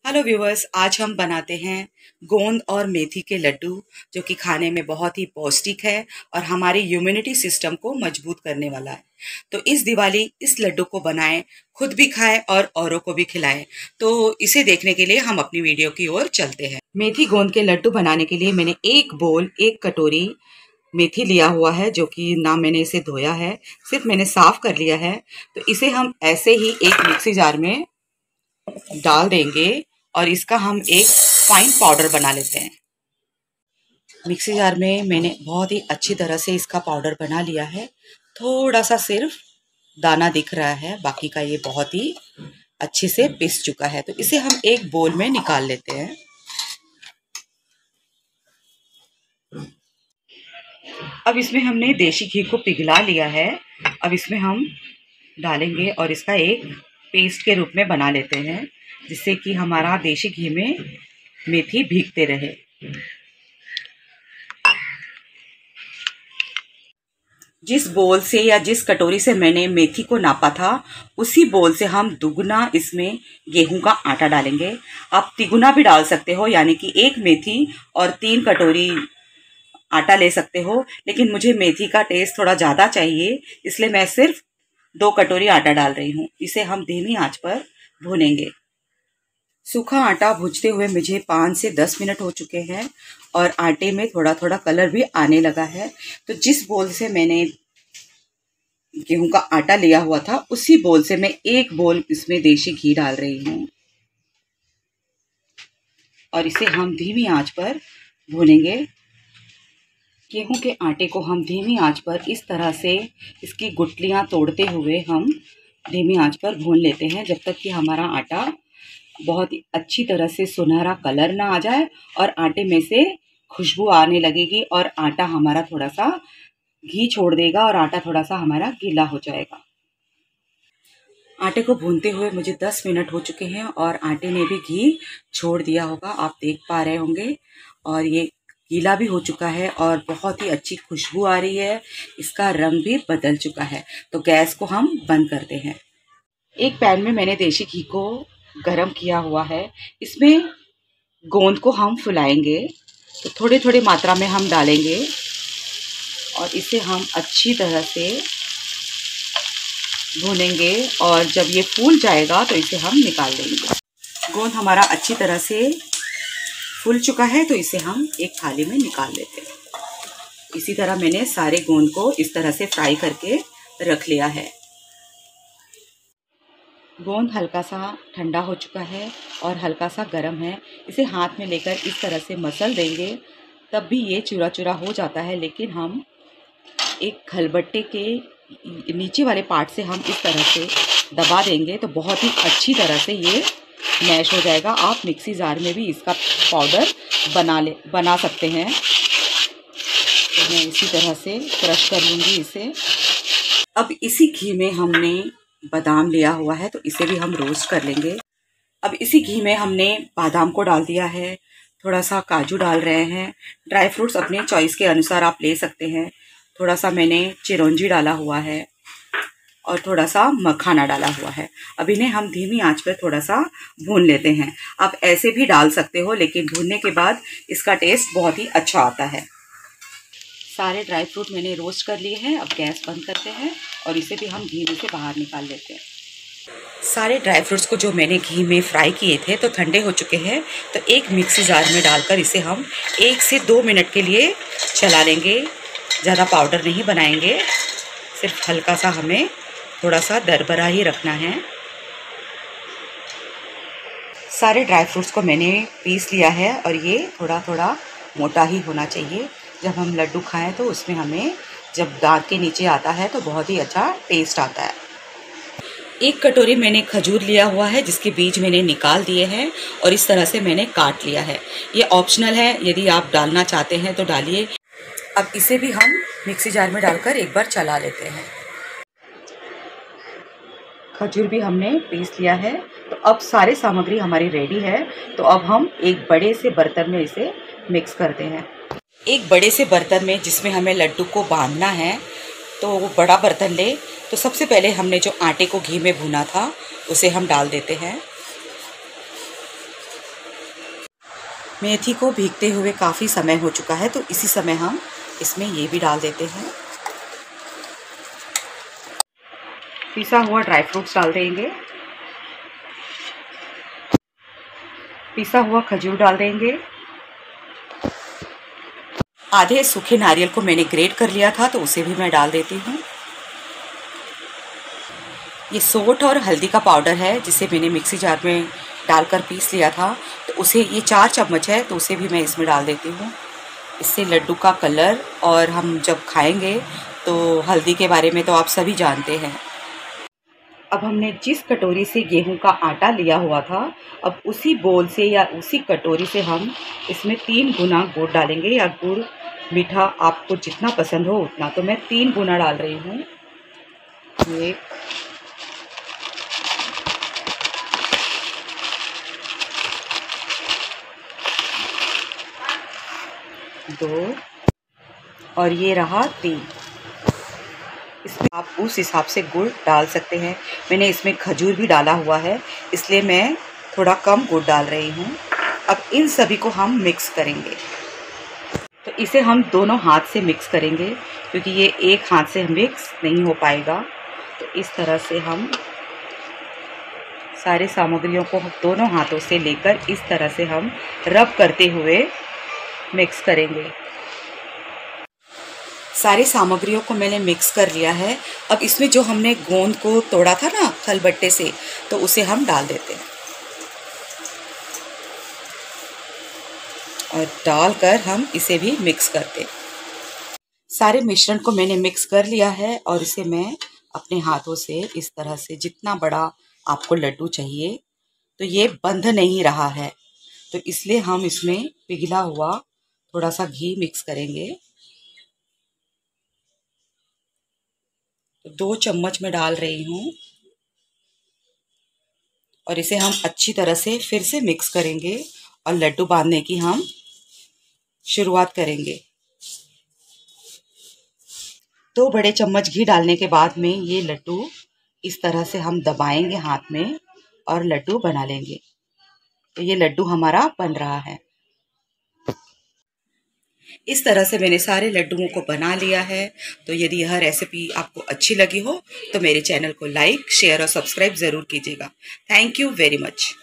Hello viewers, आज हम बनाते हैं गोंद और मेथी के लड्डू, जो कि खाने में बहुत ही पौष्टिक है और हमारी इम्यूनिटी सिस्टम को मजबूत करने वाला है। तो इस दिवाली इस लड्डू को बनाएं, खुद भी खाएं और औरों को भी खिलाएं। तो इसे देखने के लिए हम अपनी वीडियो की ओर चलते हैं। मेथी गोंद के लड्डू बनाने के लिए मैंने एक कटोरी मेथी लिया हुआ है, जो कि ना मैंने इसे धोया है, सिर्फ मैंने साफ कर लिया है। तो इसे हम ऐसे ही एक मिक्सी जार में डाल देंगे और इसका हम एक फाइन पाउडर बना लेते हैं। मिक्सी जार में मैंने बहुत ही अच्छी तरह से इसका पाउडर बना लिया है। थोड़ा सा सिर्फ दाना दिख रहा है, बाकी का ये बहुत ही अच्छे से पिस चुका है। तो इसे हम एक बोल में निकाल लेते हैं। अब इसमें हमने देशी घी को पिघला लिया है। अब इसमें हम डालेंगे और इसका एक पेस्ट के रूप में बना लेते हैं, जिससे कि हमारा देशी घी में मेथी भीगते रहे। जिस बोल से या जिस कटोरी से मैंने मेथी को नापा था, उसी बोल से हम दुगना इसमें गेहूं का आटा डालेंगे। आप तिगुना भी डाल सकते हो, यानी कि एक मेथी और 3 कटोरी आटा ले सकते हो, लेकिन मुझे मेथी का टेस्ट थोड़ा ज़्यादा चाहिए, इसलिए मैं सिर्फ 2 कटोरी आटा डाल रही हूँ। इसे हम धीमी आंच पर भूनेंगे। सूखा आटा भूनते हुए मुझे 5 से 10 मिनट हो चुके हैं और आटे में थोड़ा थोड़ा कलर भी आने लगा है। तो जिस बोल से मैंने गेहूं का आटा लिया हुआ था, उसी बोल से मैं एक बोल इसमें देशी घी डाल रही हूँ और इसे हम धीमी आंच पर भूनेंगे। गेहूं के आटे को हम धीमी आंच पर इस तरह से इसकी गुठलियां तोड़ते हुए हम धीमी आंच पर भून लेते हैं, जब तक कि हमारा आटा बहुत ही अच्छी तरह से सुनहरा कलर ना आ जाए और आटे में से खुशबू आने लगेगी और आटा हमारा थोड़ा सा घी छोड़ देगा और आटा थोड़ा सा हमारा गीला हो जाएगा। आटे को भूनते हुए मुझे 10 मिनट हो चुके हैं और आटे ने भी घी छोड़ दिया होगा, आप देख पा रहे होंगे। और ये गीला भी हो चुका है और बहुत ही अच्छी खुशबू आ रही है, इसका रंग भी बदल चुका है। तो गैस को हम बंद करते हैं। एक पैन में मैंने देशी घी को गरम किया हुआ है। इसमें गोंद को हम फुलाएंगे, तो थोड़ी थोड़ी मात्रा में हम डालेंगे और इसे हम अच्छी तरह से भूनेंगे और जब ये फूल जाएगा तो इसे हम निकाल देंगे। गोंद हमारा अच्छी तरह से फूल चुका है, तो इसे हम एक थाली में निकाल लेते हैं। इसी तरह मैंने सारे गोंद को इस तरह से फ्राई करके रख लिया है। गोंद हल्का सा ठंडा हो चुका है और हल्का सा गर्म है। इसे हाथ में लेकर इस तरह से मसल देंगे, तब भी ये चूरा चूरा हो जाता है, लेकिन हम एक खलबट्टे के नीचे वाले पार्ट से हम इस तरह से दबा देंगे तो बहुत ही अच्छी तरह से ये मैश हो जाएगा। आप मिक्सी जार में भी इसका पाउडर बना सकते हैं। तो मैं इसी तरह से क्रश कर लूँगी इसे। अब इसी घी में हमने बादाम लिया हुआ है, तो इसे भी हम रोस्ट कर लेंगे। अब इसी घी में हमने बादाम को डाल दिया है, थोड़ा सा काजू डाल रहे हैं। ड्राई फ्रूट्स अपने चॉइस के अनुसार आप ले सकते हैं। थोड़ा सा मैंने चिरौंजी डाला हुआ है और थोड़ा सा मखाना डाला हुआ है। अब इन्हें हम धीमी आंच पर थोड़ा सा भून लेते हैं। आप ऐसे भी डाल सकते हो, लेकिन भूनने के बाद इसका टेस्ट बहुत ही अच्छा आता है। सारे ड्राई फ्रूट मैंने रोस्ट कर लिए हैं। अब गैस बंद करते हैं और इसे भी हम घी में से बाहर निकाल लेते हैं। सारे ड्राई फ्रूट्स को जो मैंने घी में फ्राई किए थे तो ठंडे हो चुके हैं। तो एक मिक्सी जार में डालकर इसे हम 1 से 2 मिनट के लिए चला लेंगे। ज़्यादा पाउडर नहीं बनाएंगे, सिर्फ हल्का सा हमें थोड़ा सा दरबरा ही रखना है। सारे ड्राई फ्रूट्स को मैंने पीस लिया है और ये थोड़ा थोड़ा मोटा ही होना चाहिए। जब हम लड्डू खाएं तो उसमें हमें जब दांत के नीचे आता है तो बहुत ही अच्छा टेस्ट आता है। एक कटोरी मैंने खजूर लिया हुआ है, जिसके बीज मैंने निकाल दिए हैं और इस तरह से मैंने काट लिया है। ये ऑप्शनल है, यदि आप डालना चाहते हैं तो डालिए। अब इसे भी हम मिक्सी जार में डालकर एक बार चला लेते हैं। खजूर भी हमने पीस लिया है। तो अब सारी सामग्री हमारी रेडी है। तो अब हम एक बड़े से बर्तन में इसे मिक्स करते हैं। एक बड़े से बर्तन में जिसमें हमें लड्डू को बांधना है, तो वो बड़ा बर्तन ले। तो सबसे पहले हमने जो आटे को घी में भूना था उसे हम डाल देते हैं। मेथी को भीगते हुए काफ़ी समय हो चुका है, तो इसी समय हम इसमें ये भी डाल देते हैं। पिसा हुआ ड्राई फ्रूट्स डाल देंगे, पिसा हुआ खजूर डाल देंगे। आधे सूखे नारियल को मैंने ग्रेट कर लिया था, तो उसे भी मैं डाल देती हूँ। ये सोंठ और हल्दी का पाउडर है, जिसे मैंने मिक्सी जार में डालकर पीस लिया था, तो उसे ये 4 चम्मच है, तो उसे भी मैं इसमें डाल देती हूँ। इससे लड्डू का कलर, और हम जब खाएंगे तो हल्दी के बारे में तो आप सभी जानते हैं। अब हमने जिस कटोरी से गेहूं का आटा लिया हुआ था, अब उसी बोल से या उसी कटोरी से हम इसमें 3 गुना गुड़ डालेंगे, या गुड़ मीठा आपको जितना पसंद हो उतना। तो मैं 3 गुना डाल रही हूँ। 1, 2 और ये रहा 3। इसमें आप उस हिसाब से गुड़ डाल सकते हैं। मैंने इसमें खजूर भी डाला हुआ है, इसलिए मैं थोड़ा कम गुड़ डाल रही हूँ। अब इन सभी को हम मिक्स करेंगे। तो इसे हम दोनों हाथ से मिक्स करेंगे, क्योंकि ये एक हाथ से मिक्स नहीं हो पाएगा। तो इस तरह से हम सारे सामग्रियों को दोनों हाथों से लेकर इस तरह से हम रब करते हुए मिक्स करेंगे। सारी सामग्रियों को मैंने मिक्स कर लिया है। अब इसमें जो हमने गोंद को तोड़ा था ना खलबट्टे से, तो उसे हम डाल देते हैं, और डालकर हम इसे भी मिक्स करते हैं। सारे मिश्रण को मैंने मिक्स कर लिया है, और इसे मैं अपने हाथों से इस तरह से, जितना बड़ा आपको लड्डू चाहिए, तो ये बंध नहीं रहा है, तो इसलिए हम इसमें पिघला हुआ थोड़ा सा घी मिक्स करेंगे। तो 2 चम्मच में डाल रही हूँ, और इसे हम अच्छी तरह से फिर से मिक्स करेंगे, और लड्डू बांधने की हम शुरुआत करेंगे। 2 बड़े चम्मच घी डालने के बाद में ये लड्डू इस तरह से हम दबाएंगे हाथ में, और लड्डू बना लेंगे। तो ये लड्डू हमारा बन रहा है। इस तरह से मैंने सारे लड्डुओं को बना लिया है। तो यदि यह रेसिपी आपको अच्छी लगी हो, तो मेरे चैनल को लाइक, शेयर और सब्सक्राइब ज़रूर कीजिएगा। Thank you very much.